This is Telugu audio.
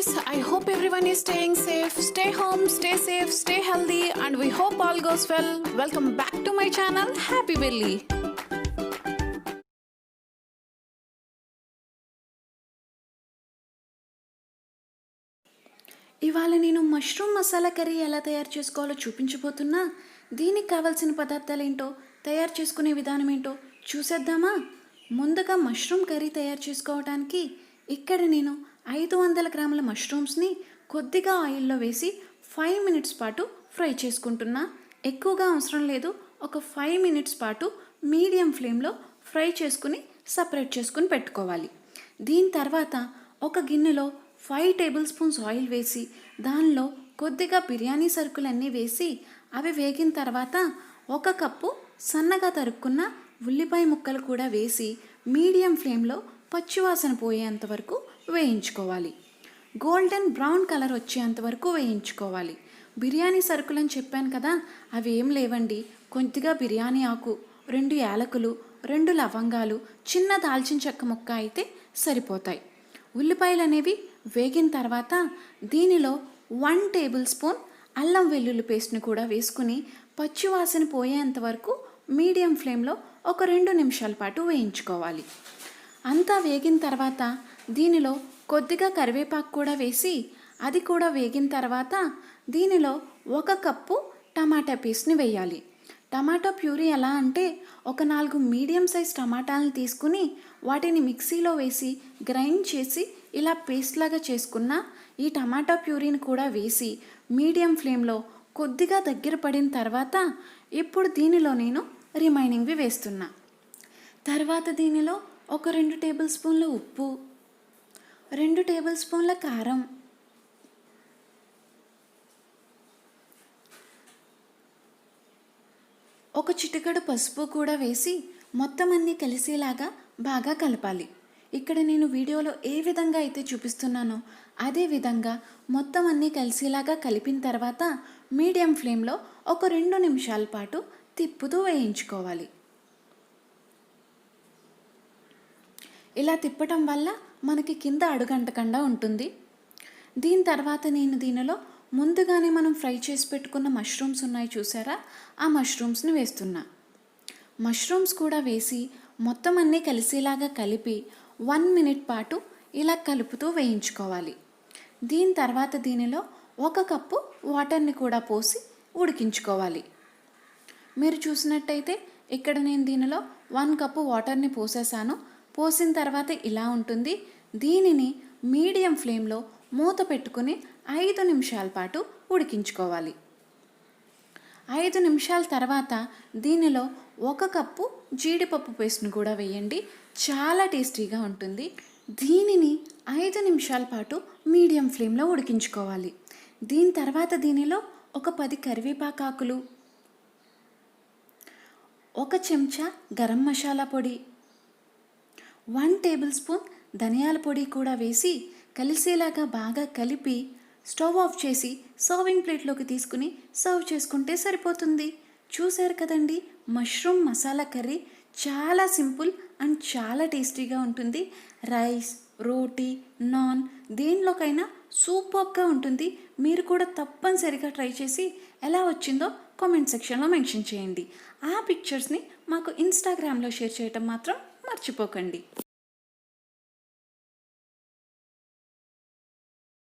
guys, I hope everyone is staying safe. Stay home, stay safe, stay healthy, and we hope all goes well. Welcome back to my channel, happybelly. ఇవాళ నేను మష్రూమ్ మసాలా కర్రీ ఎలా తయారు చేసుకోవాలో చూపించబోతున్నా. దీనికి కావాల్సిన పదార్థాలు ఏంటో, తయారు చేసుకునే విధానం ఏంటో చూసేద్దామా? ముందుగా మష్రూమ్ కర్రీ తయారు చేసుకోవడానికి ఇక్కడ నేను 500 గ్రాముల మష్రూమ్స్ని కొద్దిగా ఆయిల్లో వేసి 5 మినిట్స్ పాటు ఫ్రై చేసుకుంటున్నా. ఎక్కువగా అవసరం లేదు, ఒక 5 మినిట్స్ పాటు మీడియం ఫ్లేమ్లో ఫ్రై చేసుకుని సపరేట్ చేసుకుని పెట్టుకోవాలి. దీని తర్వాత ఒక గిన్నెలో 5 టేబుల్ స్పూన్స్ ఆయిల్ వేసి దానిలో కొద్దిగా బిర్యానీ సరుకులన్నీ వేసి అవి వేగిన తర్వాత 1 కప్పు సన్నగా తరుక్కున్న ఉల్లిపాయ ముక్కలు కూడా వేసి మీడియం ఫ్లేమ్లో పచ్చివాసన పోయేంత వరకు వేయించుకోవాలి. గోల్డెన్ బ్రౌన్ కలర్ వచ్చేంత వరకు వేయించుకోవాలి. బిర్యానీ సరుకులని చెప్పాను కదా, అవి ఏం లేవండి. కొద్దిగా బిర్యానీ ఆకు, 2 యాలకులు, 2 లవంగాలు, చిన్న దాల్చిన చెక్క ముక్క అయితే సరిపోతాయి. ఉల్లిపాయలు అనేవి వేగిన తర్వాత దీనిలో 1 టేబుల్ స్పూన్ అల్లం వెల్లుల్లి పేస్ట్ని కూడా వేసుకుని పచ్చివాసన పోయేంత వరకు మీడియం ఫ్లేమ్లో ఒక 2 నిమిషాల పాటు వేయించుకోవాలి. అంతా వేగిన తర్వాత దీనిలో కొద్దిగా కరివేపాకు కూడా వేసి అది కూడా వేగిన తర్వాత దీనిలో 1 కప్పు టమాటా పేస్ట్ని వేయాలి. టమాటా ప్యూరీ ఎలా అంటే ఒక 4 మీడియం సైజ్ టమాటాలను తీసుకుని వాటిని మిక్సీలో వేసి గ్రైండ్ చేసి ఇలా పేస్ట్ లాగా చేసుకున్న ఈ టమాటా ప్యూరీని కూడా వేసి మీడియం ఫ్లేమ్లో కొద్దిగా దగ్గర పడిన తర్వాత ఇప్పుడు దీనిలో నేను రిమైనింగ్వి వేస్తున్నా. తర్వాత దీనిలో ఒక 2 టేబుల్ స్పూన్ల ఉప్పు, 2 టేబుల్ స్పూన్ల కారం, ఒక చిటికెడు పసుపు కూడా వేసి మొత్తం అన్నీ కలిసేలాగా బాగా కలపాలి. ఇక్కడ నేను వీడియోలో ఏ విధంగా అయితే చూపిస్తున్నానో అదే విధంగా మొత్తం అన్నీ కలిసేలాగా కలిపిన తర్వాత మీడియం ఫ్లేమ్లో ఒక 2 నిమిషాల పాటు తిప్పుతూ వేయించుకోవాలి. ఇలా తిప్పటం వల్ల మనకి కింద అడుగంటకుండా ఉంటుంది. దీని తర్వాత నేను దీనిలో ముందుగానే మనం ఫ్రై చేసి పెట్టుకున్న మష్రూమ్స్ ఉన్నాయి చూసారా, ఆ మష్రూమ్స్ని వేస్తున్నా. మష్రూమ్స్ కూడా వేసి మొత్తం అన్నీ కలిసేలాగా కలిపి 1 మినిట్ పాటు ఇలా కలుపుతూ వేయించుకోవాలి. దీని తర్వాత దీనిలో 1 కప్పు వాటర్ని కూడా పోసి ఉడికించుకోవాలి. మీరు చూసినట్టయితే ఇక్కడ నేను దీనిలో 1 కప్పు వాటర్ని పోసేసాను. పోసిన తర్వాత ఇలా ఉంటుంది. దీనిని మీడియం ఫ్లేమ్లో మూత పెట్టుకుని 5 నిమిషాల పాటు ఉడికించుకోవాలి. 5 నిమిషాల తర్వాత దీనిలో 1 కప్పు జీడిపప్పు పేస్ట్ని కూడా వేయండి, చాలా టేస్టీగా ఉంటుంది. దీనిని 5 నిమిషాల పాటు మీడియం ఫ్లేమ్లో ఉడికించుకోవాలి. దీని తర్వాత దీనిలో ఒక 10 కరివేపాకాకులు, 1 చెంచా గరం మసాలా పొడి, 1 టేబుల్ స్పూన్ ధనియాల పొడి కూడా వేసి కలిసేలాగా బాగా కలిపి స్టవ్ ఆఫ్ చేసి సర్వింగ్ ప్లేట్లోకి తీసుకుని సర్వ్ చేసుకుంటే సరిపోతుంది. చూశారు కదండి, మష్రూమ్ మసాలా కర్రీ చాలా సింపుల్ అండ్ చాలా టేస్టీగా ఉంటుంది. రైస్, రోటీ, నాన్ దేనిలోకైనా సూపర్గా ఉంటుంది. మీరు కూడా తప్పనిసరిగా ట్రై చేసి ఎలా వచ్చిందో కామెంట్ సెక్షన్లో మెన్షన్ చేయండి. ఆ పిక్చర్స్ని మాకు ఇన్స్టాగ్రామ్లో షేర్ చేయటం మాత్రం మర్చిపోకండి.